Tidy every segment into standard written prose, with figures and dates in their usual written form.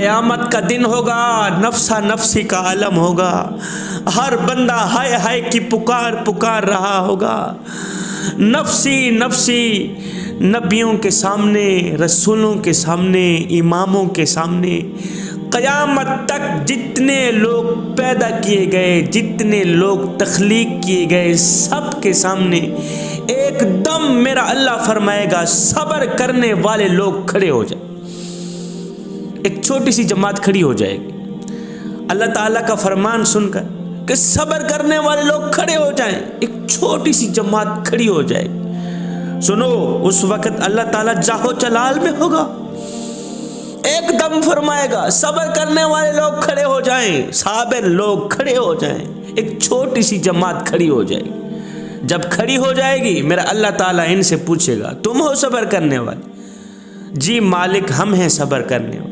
قیامت کا دن ہوگا، نفسا نفسی کا عالم ہوگا، ہر بندہ ہائے ہائے کی پکار پکار رہا ہوگا، نفسی نفسی، نبیوں کے سامنے، رسولوں کے سامنے، اماموں کے سامنے، قیامت تک جتنے لوگ پیدا کیے گئے، جتنے لوگ تخلیق کیے گئے، سب کے سامنے ایک دم میرا اللہ فرمائے گا صبر کرنے والے لوگ کھڑے ہو جائیں۔ ایک چھوٹی سی جماعت کھڑی ہو جائے گی، اللہ تعالیٰ کا فرمان سن کر کہ صبر کرنے والے لوگ کھڑے ہو جائیں، ایک چھوٹی سی جماعت کھڑی ہو جائے گی۔ سنو، اس وقت اللہ تعالیٰ جاہو جلال میں ہوگا، ایک دم فرمائے گا صبر کرنے والے لوگ کھڑے ہو جائیں، صابر لوگ کھڑے ہو جائیں، ایک چھوٹی سی جماعت کھڑی ہو جائے گی۔ جب کھڑی ہو جائے گی میرا اللہ تعالیٰ ان سے پوچھے گا تم ہو صبر کرنے والے؟ جی مالک ہم ہیں صبر کرنے والے۔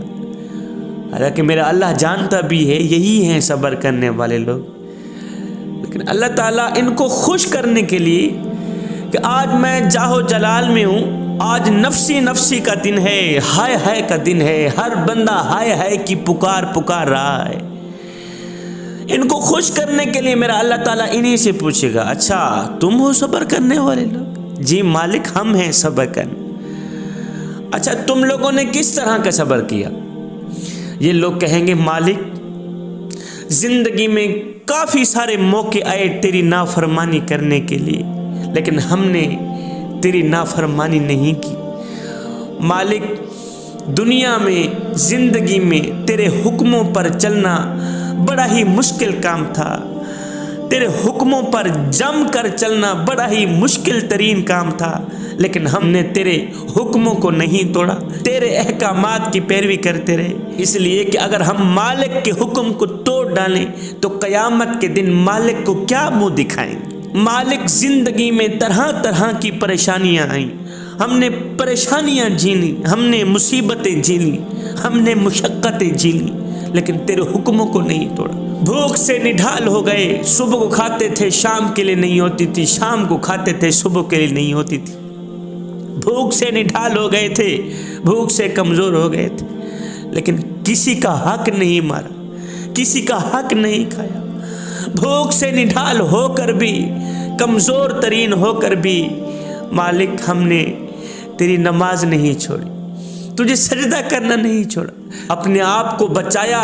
حالانکہ میرا اللہ جانتا بھی ہے یہی ہیں صبر کرنے والے لوگ، لیکن اللہ تعالیٰ ان کو خوش کرنے کے لیے کہ آج میں جاہو جلال میں ہوں، آج نفسی نفسی کا دن ہے، ہائے ہائے کا دن ہے، ہر بندہ ہائے ہائے کی پکار پکار رہا ہے، ان کو خوش کرنے کے لیے میرا اللہ تعالیٰ انہی سے پوچھے گا اچھا تم ہو صبر کرنے والے لوگ؟ جی مالک ہم ہیں صبر کرنے۔ اچھا تم لوگوں نے کس طرح کا صبر کیا؟ یہ لوگ کہیں گے مالک زندگی میں کافی سارے موقع آئے تیری نافرمانی کرنے کے لیے، لیکن ہم نے تیری نافرمانی نہیں کی۔ مالک دنیا میں زندگی میں تیرے حکموں پر چلنا بڑا ہی مشکل کام تھا، تیرے حکموں پر جم کر چلنا بڑا ہی مشکل ترین کام تھا، لیکن ہم نے تیرے حکموں کو نہیں توڑا، تیرے احکامات کی پیروی کرتے رہے، اس لیے کہ اگر ہم مالک کے حکم کو توڑ ڈالیں تو قیامت کے دن مالک کو کیا منہ دکھائیں گے؟ مالک زندگی میں طرح طرح کی پریشانیاں آئیں، ہم نے پریشانیاں جھیلی، ہم نے مصیبتیں جھیلی، ہم نے مشقتیں جھیلی، لیکن تیرے حکموں کو نہیں توڑا۔ بھوک سے نڈھال ہو گئے، صبح کو کھاتے تھے شام کے لیے نہیں ہوتی تھی، شام کو کھاتے تھے صبح کے لیے نہیں ہوتی تھی، بھوک سے نڈھال ہو گئے تھے، بھوک سے کمزور ہو گئے تھے، لیکن کسی کا حق نہیں مارا، کسی کا حق نہیں کھایا، بھوک سے نڈھال ہو کر بھی، کمزور ترین ہو کر بھی مالک ہم نے تیری نماز نہیں چھوڑی، تجھے سجدہ کرنا نہیں چھوڑا، اپنے آپ کو بچایا،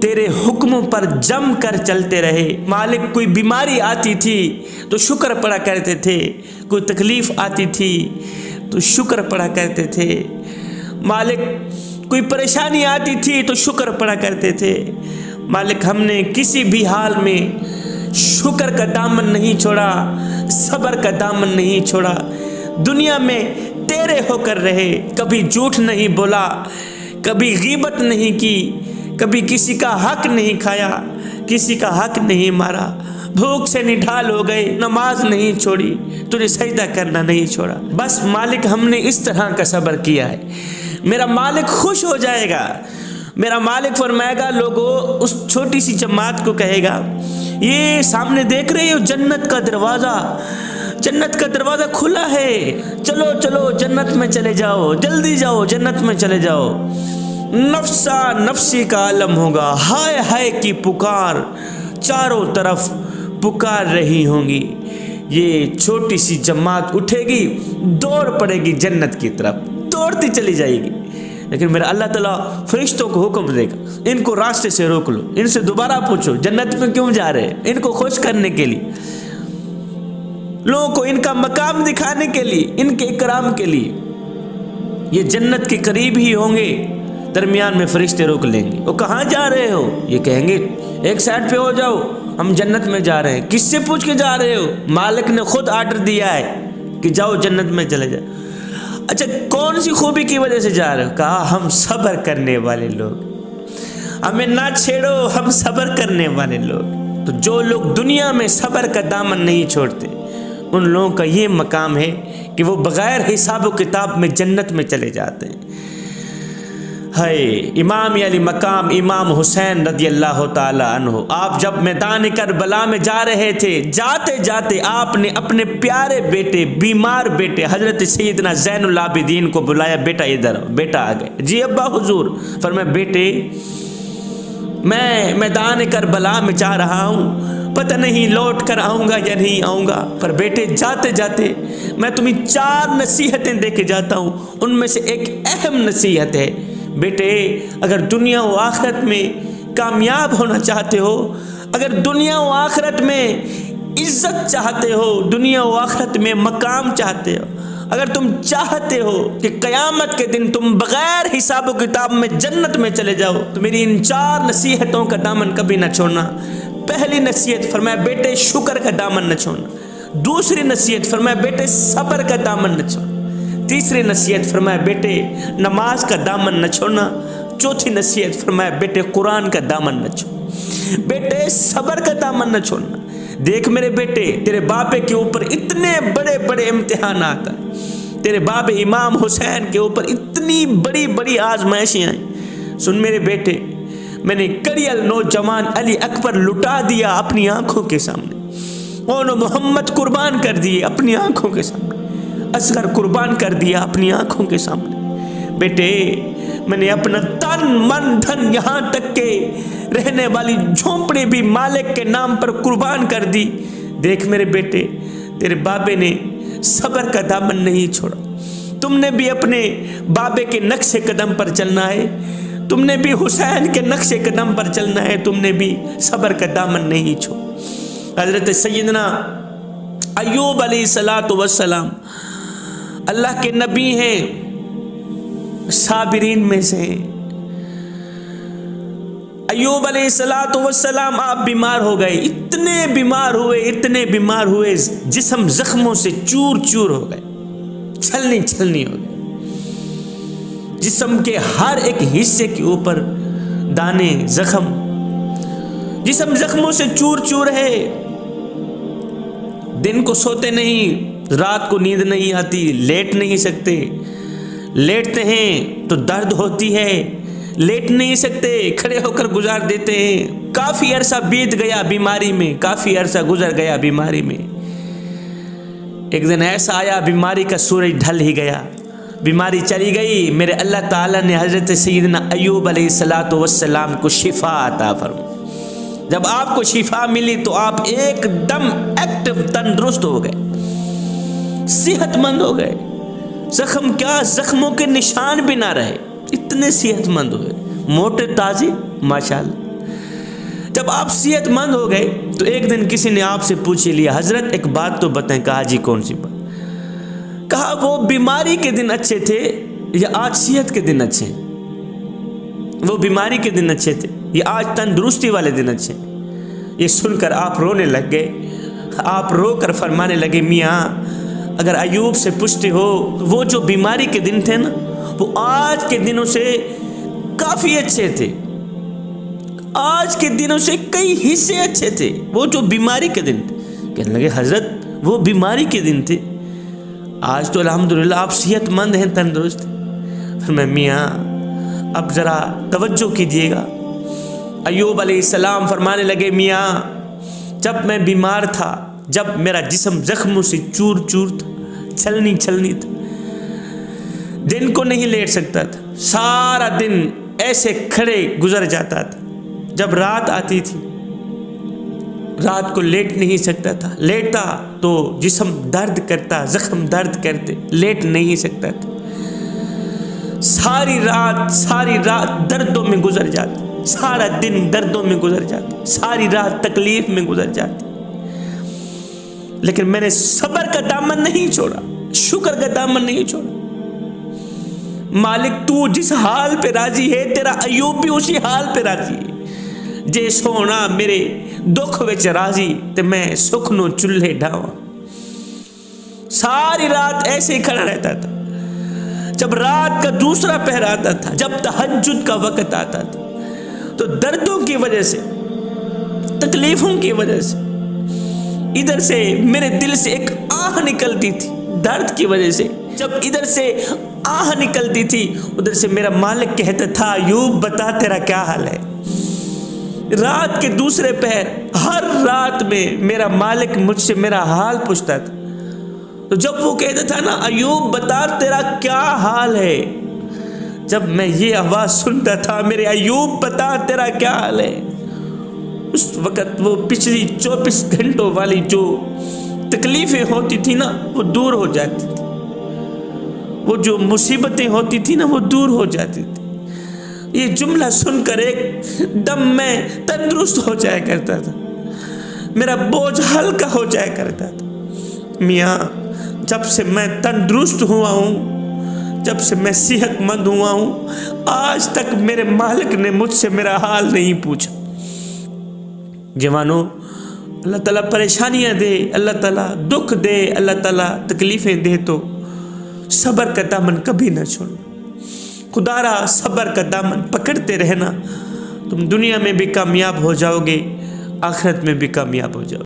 تیرے حکموں پر جم کر چلتے رہے۔ مالک کوئی بیماری آتی تھی تو شکر پڑا کرتے تھے، کوئی تکلیف آتی تھی تو شکر پڑا کرتے تھے، مالک کوئی پریشانی آتی تھی تو شکر پڑا کرتے تھے۔ مالک ہم نے کسی بھی حال میں شکر کا دامن نہیں چھوڑا، صبر کا دامن نہیں چھوڑا، دنیا میں تیرے ہو کر رہے، کبھی جھوٹ نہیں بولا، کبھی غیبت نہیں کی، کبھی کسی کا حق نہیں کھایا، کسی کا حق نہیں مارا، بھوک سے نڈھال ہو گئے، نماز نہیں چھوڑی، تجھے سجدہ کرنا نہیں چھوڑا۔ بس مالک ہم نے اس طرح کا صبر کیا ہے، میرا مالک خوش ہو جائے گا، میرا مالک فرمائے گا لوگوں، اس چھوٹی سی جماعت کو کہے گا یہ سامنے دیکھ رہے ہو جنت کا دروازہ، جنت کا دروازہ کھلا ہے، چلو چلو جنت میں چلے جاؤ، جلدی جاؤ جنت میں چلے جاؤ۔ نفسا نفسی کا عالم ہوگا، ہائے ہائے کی پکار چاروں طرف پکار رہی ہوں گی، یہ چھوٹی سی جماعت اٹھے گی، دوڑ پڑے گی جنت کی طرف، دوڑتی چلی جائے گی، لیکن میرا اللہ تعالیٰ فرشتوں کو حکم دے گا ان کو راستے سے روک لو، ان سے دوبارہ پوچھو جنت میں کیوں جا رہے ہیں، ان کو خوش کرنے کے لیے، لوگوں کو ان کا مقام دکھانے کے لیے، ان کے اکرام کے لیے، یہ جنت کے قریب ہی ہوں گے، درمیان میں فرشتے روک لیں گے، وہ کہاں جا رہے ہو؟ یہ کہیں گے ایک سائڈ پہ ہو جاؤ، ہم جنت میں جا رہے ہیں۔ کس سے پوچھ کے جا رہے ہو؟ مالک نے خود آرڈر دیا ہے کہ جاؤ جنت میں چلے جاؤ۔ اچھا کون سی خوبی کی وجہ سے جا رہے ہو؟ کہا ہم صبر کرنے والے لوگ، ہمیں نہ چھیڑو، ہم صبر کرنے والے لوگ۔ تو جو لوگ دنیا میں صبر کا دامن نہیں چھوڑتے ان لوگوں کا یہ مقام ہے کہ وہ بغیر حساب و کتاب میں جنت میں چلے جاتے ہیں۔ ہے امام علی مقام امام حسین رضی اللہ تعالی عنہ، آپ جب میدان کربلا میں جا رہے تھے، جاتے جاتے آپ نے اپنے پیارے بیٹے، بیمار بیٹے حضرت سیدنا زین العابدین کو بلایا، بیٹا ادھر، بیٹا آ گئے، جی ابا حضور، فرمایا بیٹے میں میدان کربلا میں جا رہا ہوں، پتہ نہیں لوٹ کر آؤں گا یا نہیں آؤں گا، پر بیٹے جاتے جاتے میں تمہیں 4 نصیحتیں دے کے جاتا ہوں، ان میں سے ایک اہم نصیحت ہے، بیٹے اگر دنیا و آخرت میں کامیاب ہونا چاہتے ہو، اگر دنیا و آخرت میں عزت چاہتے ہو، دنیا و آخرت میں مقام چاہتے ہو، اگر تم چاہتے ہو کہ قیامت کے دن تم بغیر حساب و کتاب میں جنت میں چلے جاؤ، تو میری ان 4 نصیحتوں کا دامن کبھی نہ چھوڑنا۔ پہلی نصیحت فرمایا بیٹے شکر کا دامن نہ چھوڑنا، دوسری نصیحت فرمایا بیٹے صبر کا دامن نہ چھوڑنا، تیسری نصیحت فرمایا بیٹے نماز کا دامن نہ چھوڑنا، چوتھی نصیحت فرمایا بیٹے قرآن کا دامن نہ چھوڑنا، بیٹے صبر کا دامن نہ چھوڑنا۔ دیکھ میرے بیٹے تیرے باپے کے اوپر اتنے بڑے بڑے امتحانات آئے، تیرے باپ امام حسین کے اوپر اتنی بڑی بڑی آزمائشیں آئیں، سن میرے بیٹے میں نے کڑیل نوجوان علی اکبر لٹا دیا اپنی آنکھوں کے سامنے، اونو محمد قربان کر دیے اپنی آنکھوں کے سامنے، اصغر قربان کر دیا اپنی آنکھوں کے سامنے، بیٹے میں نے اپنا تن من دھن یہاں تک کہ رہنے والی جھونپڑی بھی مالک کے نام پر قربان کر دی۔ دیکھ میرے بیٹے تیرے بابے نے صبر کا دامن نہیں چھوڑا، تم نے بھی اپنے بابے کے نقش قدم پر چلنا ہے، تم نے بھی حسین کے نقش قدم پر چلنا ہے، تم نے بھی صبر کا دامن نہیں چھوڑا۔ حضرت سیدنا ایوب علیہ السلام اللہ کے نبی ہیں، صابرین میں سے ہیں۔ ایوب علیہ السلام آپ بیمار ہو گئے، اتنے بیمار ہوئے جسم زخموں سے چور چور ہو گئے، چھلنی ہو گئے، جسم کے ہر ایک حصے کے اوپر دانے زخم، جسم زخموں سے چور چور ہے، دن کو سوتے نہیں، رات کو نیند نہیں آتی، لیٹ نہیں سکتے، لیٹتے ہیں تو درد ہوتی ہے، لیٹ نہیں سکتے، کھڑے ہو کر گزار دیتے ہیں، کافی عرصہ بیت گیا بیماری میں، کافی عرصہ گزر گیا بیماری میں، ایک دن ایسا آیا بیماری کا سورج ڈھل ہی گیا، بیماری چلی گئی، میرے اللہ تعالیٰ نے حضرت سیدنا ایوب علیہ السلام کو شفا عطا فرمائی۔ جب آپ کو شفا ملی تو آپ ایک دم ایکٹیو تندرست ہو گئے، صحت مند ہو گئے، زخم کیا زخموں کے نشان بھی نہ رہے، اتنے صحت مند ہو گئے، موٹے تازی ماشاءاللہ۔ جب آپ صحت مند ہو گئے تو ایک دن کسی نے آپ سے پوچھ لیا حضرت ایک بات تو بتائیں، کہا جی کون سی بات؟ کہا وہ بیماری کے دن اچھے تھے یا آج صحت کے دن اچھے ہیں؟ وہ بیماری کے دن اچھے تھے یا آج تندرستی والے دن اچھے ہیں؟ یہ سن کر آپ رونے لگ گئے، آپ رو کر فرمانے لگے میاں اگر ایوب سے پوچھتے ہو وہ جو بیماری کے دن تھے نا وہ آج کے دنوں سے کافی اچھے تھے، آج کے دنوں سے کئی حصے اچھے تھے، وہ جو بیماری کے دن تھے۔ کہنے لگے حضرت وہ بیماری کے دن تھے، آج تو الحمدللہ آپ صحت مند ہیں، تندرست۔ میں میاں اب ذرا توجہ کیجیے گا۔ ایوب علیہ السلام فرمانے لگے میاں جب میں بیمار تھا، جب میرا جسم زخموں سے چور چور تھا، چھلنی تھا، دن کو نہیں لیٹ سکتا تھا، سارا دن ایسے کھڑے گزر جاتا تھا، جب رات آتی تھی رات کو لیٹ نہیں سکتا تھا، لیٹا تو جسم درد کرتا، زخم درد کرتے، لیٹ نہیں سکتا تھا، ساری رات دردوں میں گزر جاتی، سارا دن دردوں میں گزر جاتی، ساری رات تکلیف میں گزر جاتی، لیکن میں نے صبر کا دامن نہیں چھوڑا، شکر کا دامن نہیں چھوڑا۔ مالک تو جس حال پہ راضی ہے تیرا ایوب بھی اسی حال پہ راضی ہے، جے سونا میرے دکھ وچ راضی تے میں سکھ نو چولہے ڈھاواں۔ ساری رات ایسے ہی کھڑا رہتا تھا، جب رات کا دوسرا پہر آتا تھا، جب تہجد کا وقت آتا تھا تو دردوں کی وجہ سے، تکلیفوں کی وجہ سے ادھر سے میرے دل سے ایک آہ نکلتی تھی، درد کی وجہ سے جب ادھر سے آہ نکلتی تھی ادھر سے میرا مالک کہتا تھا ایوب بتا تیرا کیا حال ہے. رات کے دوسرے پہر ہر رات میں میرا مالک مجھ سے میرا حال پوچھتا تھا. تو جب وہ کہتا تھا نا ایوب بتا تیرا کیا حال ہے, جب میں یہ آواز سنتا تھا میرے ایوب بتا تیرا کیا حال ہے, اس وقت وہ پچھلی 24 گھنٹوں والی جو تکلیفیں ہوتی تھی نا وہ دور ہو جاتی تھی, وہ جو مصیبتیں ہوتی تھی نا وہ دور ہو جاتی تھی. یہ جملہ سن کر ایک دم میں تندرست ہو جایا کرتا تھا, میرا بوجھ ہلکا ہو جایا کرتا تھا. میاں جب سے میں تندرست ہوا ہوں, جب سے میں صحت مند ہوا ہوں, آج تک میرے مالک نے مجھ سے میرا حال نہیں پوچھا. جوانوں, اللہ تعالیٰ پریشانیاں دے, اللہ تعالیٰ دکھ دے, اللہ تعالیٰ تکلیفیں دے تو صبر کا دامن کبھی نہ چھوڑنا. خدا را صبر کا دامن پکڑتے رہنا, تم دنیا میں بھی کامیاب ہو جاؤ گے, آخرت میں بھی کامیاب ہو جاؤ گے.